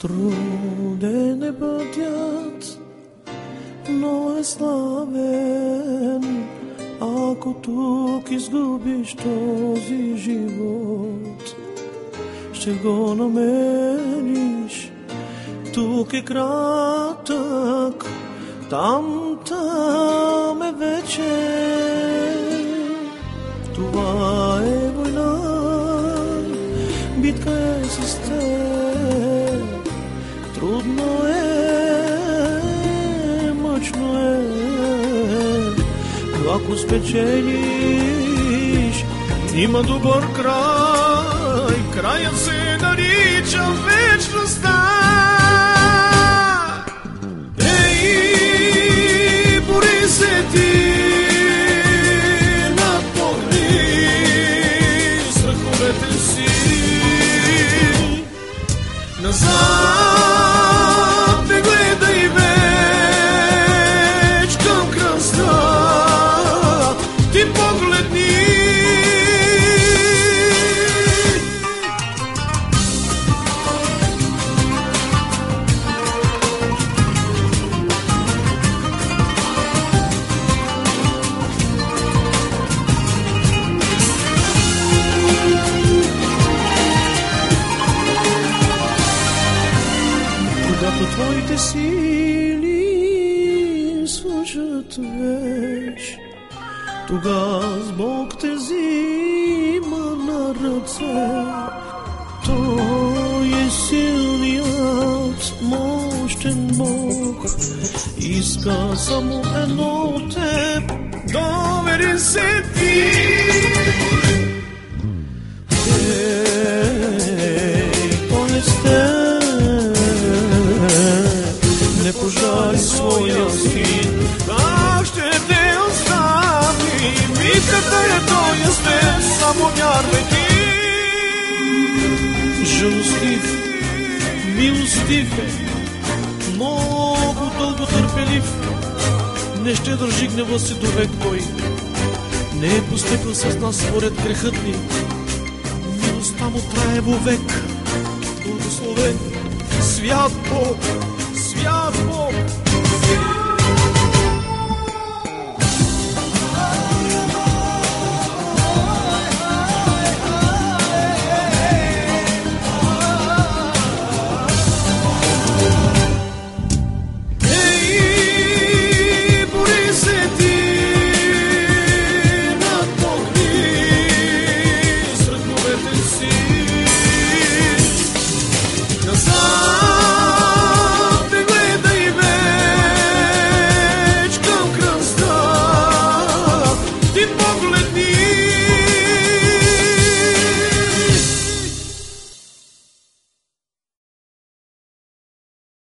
Труден е пътят, но е славен, ако тук изгубиш този живот. Ще го намериш, тук е кратък, там е вече. Това е война, битка е с теб, трудно е, мъчно е, но ако спечелиш, има добър край, краят се нарича вечността. Ей, бори се ти, надпогни страховете си, назад не гледай веч към кръста, ти погледни. Когато твоите сили свършат веч, тогава Бог те взима на ръце. Той е силният, мощен Бог, иска само едно от теб, довери се ти. Той е с теб, не пожали своя син, как ще те остави, битката е той с теб, само вярвай ти. Жалостлив, милостив е, много дълго търпелив, не ще държи гнева си до век той, не е постъпил с нас според грехът ни, милостта му трае вовек. Благословен свят Бог, свят Бог.